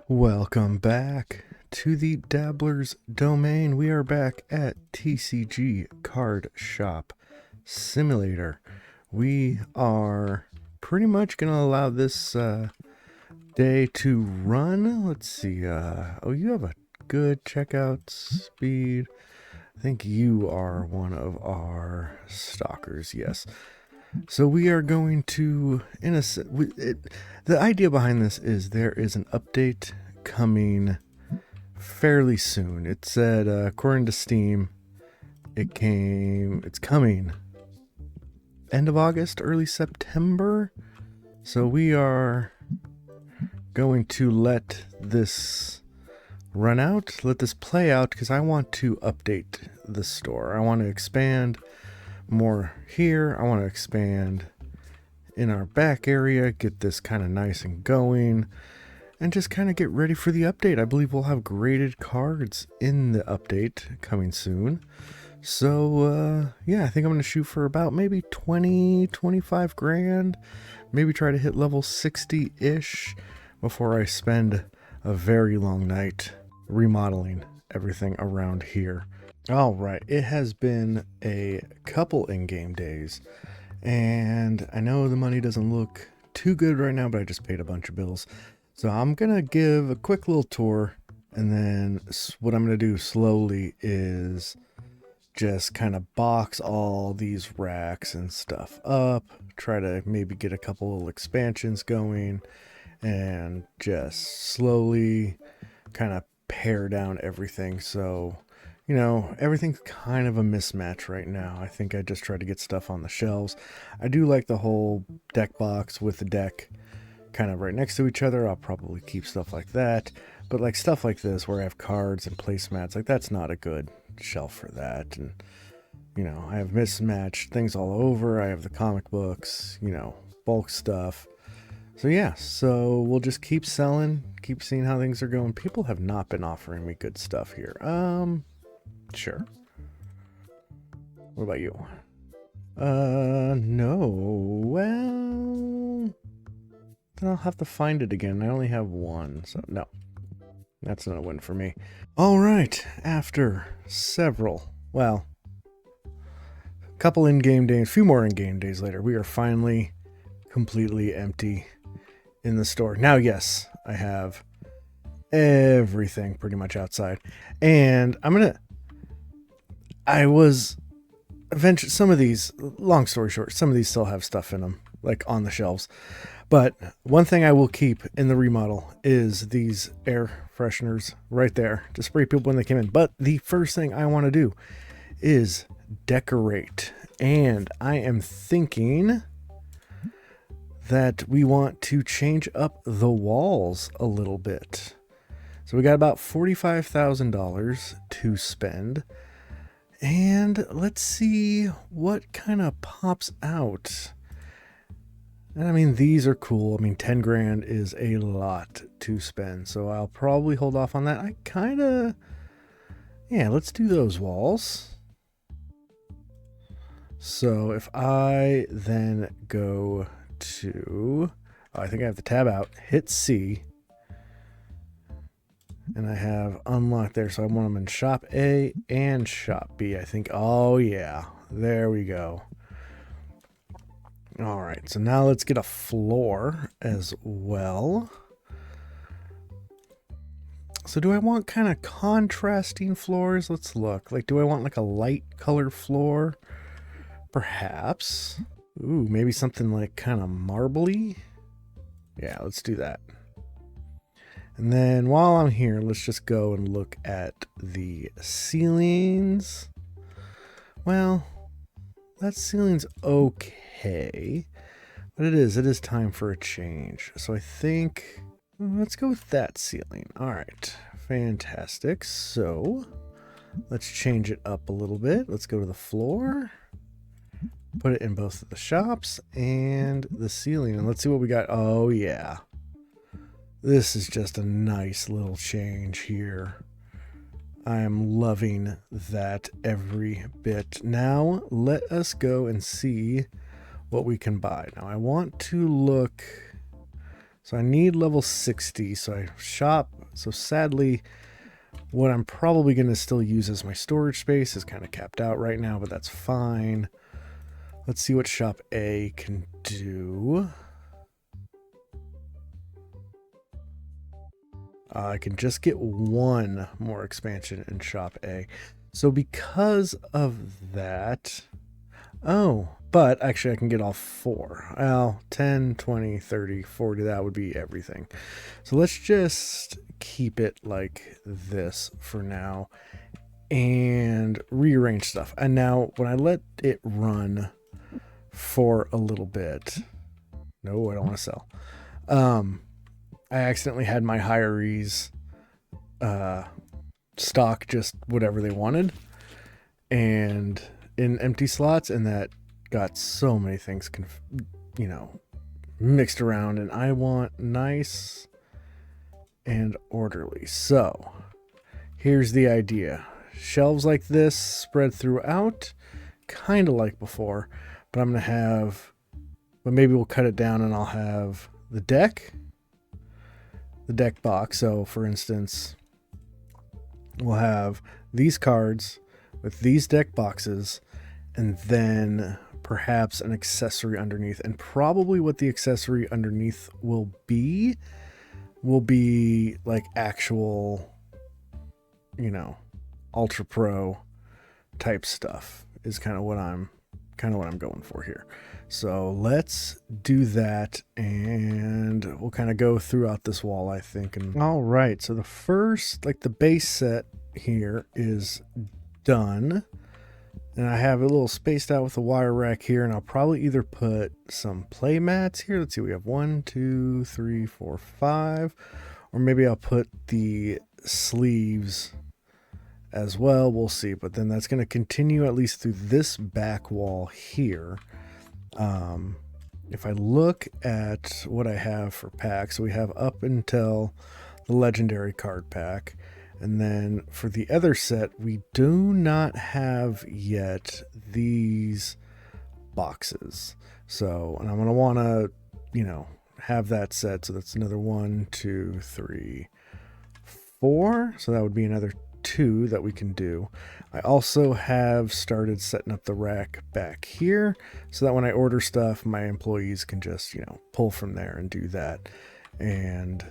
Welcome back to the Dabbler's Domain. We are back at TCG Card Shop Simulator. We are pretty much going to allow this day to run. Let's see. Oh, you have a good checkout speed. I think you are one of our stalkers, yes. So we are going to, the idea behind this is there is an update coming fairly soon. It said, according to Steam, it's coming end of August, early September. So we are going to let this run out, let this play out, because I want to update the store. I want to expand more here. I want to expand in our back area, get this kind of nice and going, and just kind of get ready for the update. I believe we'll have graded cards in the update coming soon. So yeah, I think I'm going to shoot for about maybe 25 grand, maybe try to hit level 60-ish before I spend a very long night remodeling everything around here. All right, it has been a couple in-game days, and I know the money doesn't look too good right now, but I just paid a bunch of bills. So I'm going to give a quick little tour, and then what I'm going to do slowly is just kind of box all these racks and stuff up, try to maybe get a couple little expansions going, and just slowly kind of pare down everything. So you know, everything's kind of a mismatch right now. I think I just try to get stuff on the shelves. I do like the whole deck box with the deck kind of right next to each other. I'll probably keep stuff like that. But like stuff like this where I have cards and placemats, like that's not a good shelf for that. And, you know, I have mismatched things all over. I have the comic books, you know, bulk stuff. So yeah, so we'll just keep selling, keep seeing how things are going. People have not been offering me good stuff here. Sure. What about you? No. Well, then I'll have to find it again. I only have one, so no. That's not a win for me. All right. After several, well, a couple in-game days, a few more in-game days later, we are finally completely empty in the store. Now, yes, I have everything pretty much outside. And I was eventually, some of these, long story short, some of these still have stuff in them, like on the shelves. But one thing I will keep in the remodel is these air fresheners right there to spray people when they come in. But the first thing I want to do is decorate. And I am thinking that we want to change up the walls a little bit. So we got about $45,000 to spend. And let's see what kind of pops out. And I mean, these are cool. I mean, 10 grand is a lot to spend. So I'll probably hold off on that. Yeah, let's do those walls. So if I then go to, I think I have the tab out, hit C. And I have unlocked there, so I want them in shop A and shop B, I think. Oh, yeah. There we go. All right, so now let's get a floor as well. So do I want kind of contrasting floors? Let's look. Like, do I want like a light colored floor? Perhaps. Ooh, maybe something like kind of marbly? Yeah, let's do that. And then while I'm here, let's just go and look at the ceilings. Well, that ceiling's okay, but it is time for a change. So I think, let's go with that ceiling. All right, fantastic. So let's change it up a little bit. Let's go to the floor, put it in both of the shops and the ceiling, and let's see what we got. Oh yeah. This is just a nice little change here. I am loving that every bit. Now, let us go and see what we can buy. Now, I want to look So I need level 60, so I shop. So sadly, what I'm probably going to still use as my storage space is kind of capped out right now, but that's fine. Let's see what shop A can do. I can just get one more expansion in shop A. So because of that... Oh, but actually I can get all 4. Well, 10, 20, 30, 40, that would be everything. So let's just keep it like this for now and rearrange stuff. And now when I let it run for a little bit... No, I don't want to sell. I accidentally had my hirees stock just whatever they wanted and in empty slots, and that got so many things mixed around, and I want nice and orderly. So here's the idea. Shelves like this spread throughout, kind of like before, but I'm gonna have, but maybe we'll cut it down and I'll have the deck box. So for instance, we'll have these cards with these deck boxes, and then perhaps an accessory underneath. And probably what the accessory underneath will be like actual, Ultra Pro type stuff is kind of what I'm going for here. So let's do that, and we'll kind of go throughout this wall, I think. And all right, so the first, like the base set here is done, and I have a little spaced out with a wire rack here, and I'll probably either put some play mats here. Let's see, we have 1, 2, 3, 4, 5, or maybe I'll put the sleeves as well. We'll see, but then that's going to continue at least through this back wall here. If I look at what I have for packs, we have up until the legendary card pack, and then for the other set we do not have yet these boxes. So, and I'm going to want to have that set, so that's another 1, 2, 3, 4, so that would be another 2 that we can do. I also have started setting up the rack back here so that when I order stuff, my employees can just, pull from there and do that. And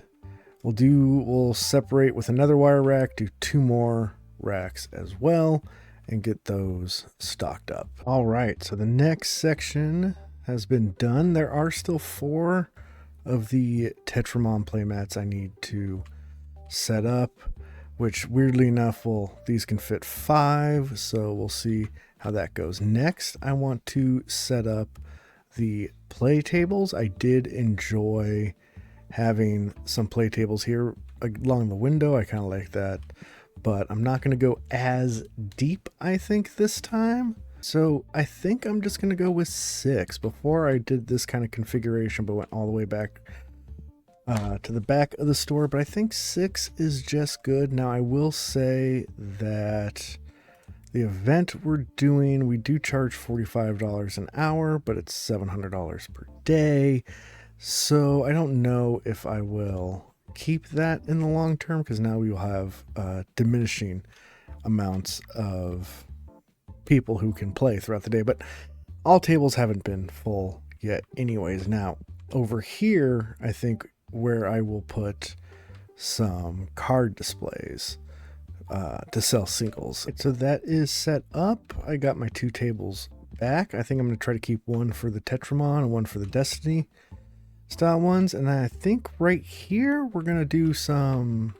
we'll separate with another wire rack, do 2 more racks as well, and get those stocked up. All right, so the next section has been done. There are still 4 of the Tetramon playmats I need to set up, which weirdly enough, these can fit 5, so we'll see how that goes. Next, I want to set up the play tables. I did enjoy having some play tables here along the window. I kind of like that, but I'm not going to go as deep, I think, this time. So I think I'm just going to go with 6. Before I did this kind of configuration, but went all the way back to the back of the store, but I think 6 is just good. Now I will say that the event we're doing, we do charge $45 an hour, but it's $700 per day. So I don't know if I will keep that in the long term, because now we will have diminishing amounts of people who can play throughout the day, but all tables haven't been full yet anyways. Now over here, I think where I will put some card displays to sell singles. So that is set up. I got my 2 tables back. I think I'm going to try to keep one for the Tetramon and one for the Destiny style ones. And I think right here we're going to do some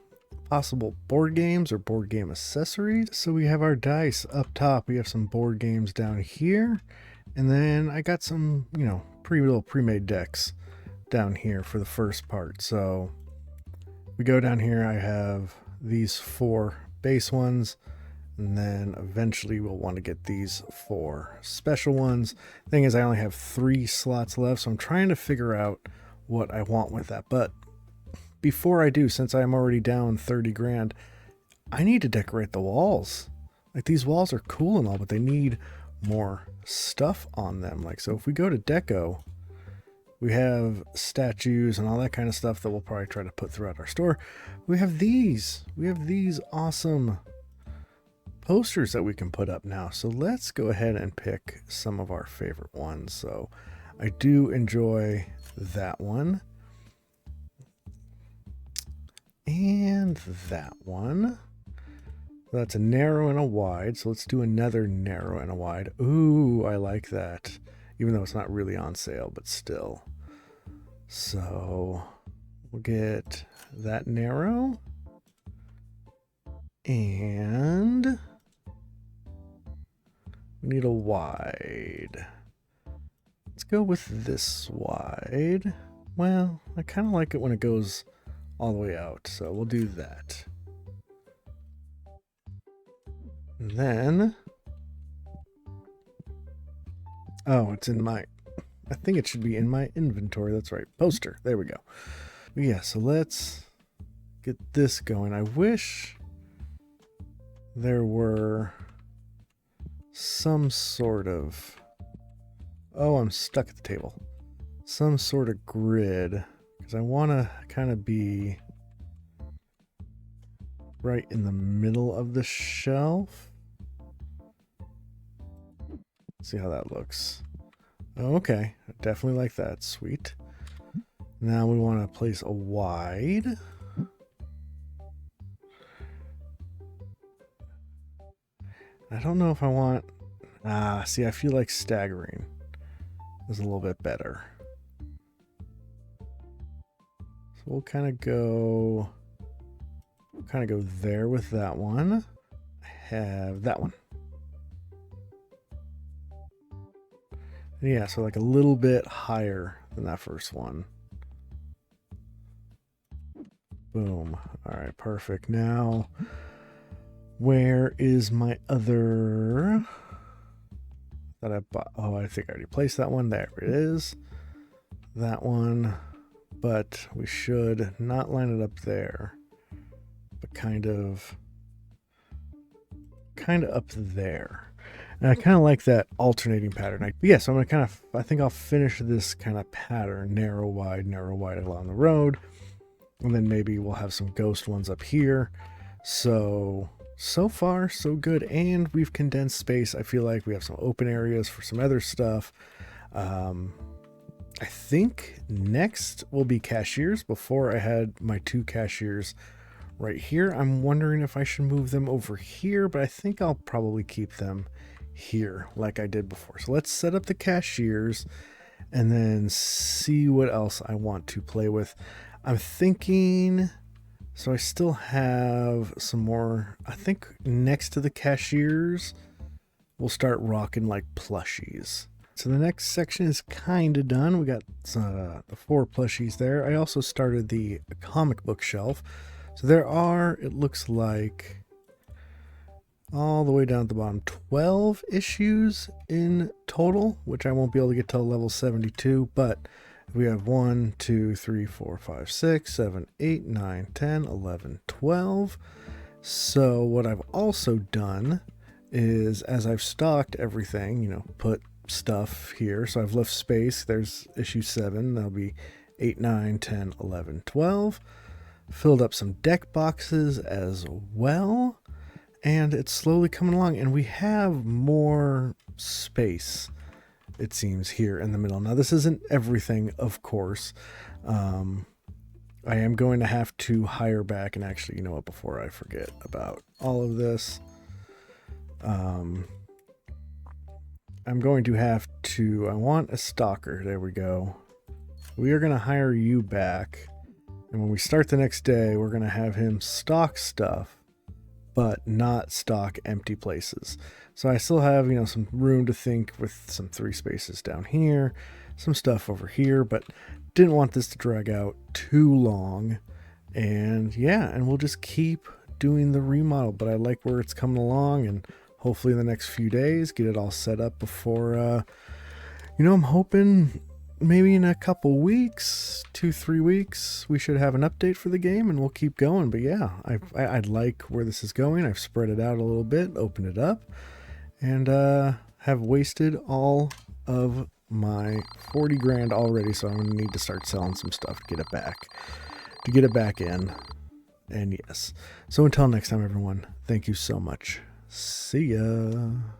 possible board games or board game accessories. So we have our dice up top. We have some board games down here. And then I got some, little pre-made decks down here for the first part. So we go down here, I have these 4 base ones, and then eventually we'll want to get these 4 special ones. Thing is, I only have 3 slots left, so I'm trying to figure out what I want with that. But before I do, since I'm already down 30 grand, I need to decorate the walls. Like, these walls are cool and all, but they need more stuff on them. Like, so if we go to deco, We have statues and all that kind of stuff that we'll probably try to put throughout our store. We have these. We have these awesome posters that we can put up now. So let's go ahead and pick some of our favorite ones. So I do enjoy that one. And that one. That's a narrow and a wide. So let's do another narrow and a wide. Ooh, I like that. Even though it's not really on sale, but still. So we'll get that narrow. And we need a wide. Let's go with this wide. Well, I kind of like it when it goes all the way out. So we'll do that. And then, oh, it's in my, I think it should be in my inventory. That's right. Poster. There we go. Yeah, so let's get this going. I wish there were some sort of, oh, I'm stuck at the table. Some sort of grid, because I want to kind of be right in the middle of the shelf. See how that looks. Okay, I definitely like that. Sweet. Now we want to place a wide. I don't know if I want... see, I feel like staggering is a little bit better. So we'll kind of go there with that one. I have that one. Yeah, so like a little bit higher than that first one. Boom. All right, perfect. Now, where is my other that I bought? Oh, I think I already placed that one. There it is. That one. But we should not line it up there, but kind of up there. And I kind of like that alternating pattern. So I'm going to I think I'll finish this kind of pattern, narrow, wide along the road. And then maybe we'll have some ghost ones up here. So far, so good. And we've condensed space. I feel like we have some open areas for some other stuff. I think next will be cashiers. Before I had my 2 cashiers right here. I'm wondering if I should move them over here, but I think I'll probably keep them here like I did before. So let's set up the cashiers and then see what else I want to play with. I'm thinking, so I still have some more. I think next to the cashiers, we'll start rocking like plushies. So the next section is kind of done. We got the 4 plushies there. I also started the comic book shelf. So there are, it looks like, all the way down at the bottom, 12 issues in total, which I won't be able to get till level 72, but we have 1, 2, 3, 4, 5, 6, 7, 8, 9, 10, 11, 12. So what I've also done is, as I've stocked everything, put stuff here. So I've left space. There's issue 7. That'll be 8, 9, 10, 11, 12. Filled up some deck boxes as well. And it's slowly coming along. And we have more space, it seems, here in the middle. Now, this isn't everything, of course. I am going to have to hire back. And actually, you know what? Before I forget about all of this, I'm going to have to... I want a stalker. There we go. We are going to hire you back. And when we start the next day, we're going to have him stock stuff, but not stock empty places. So I still have, some room to think with some 3 spaces down here, some stuff over here, but didn't want this to drag out too long. And yeah, and we'll just keep doing the remodel, but I like where it's coming along, and hopefully in the next few days, get it all set up before, I'm hoping maybe in a couple weeks, 2-3 weeks, we should have an update for the game, and we'll keep going. But yeah, I like where this is going. I've spread it out a little bit, opened it up, and have wasted all of my 40 grand already, so I'm going to need to start selling some stuff to get it back. To get it back in. And yes. So until next time, everyone, thank you so much. See ya.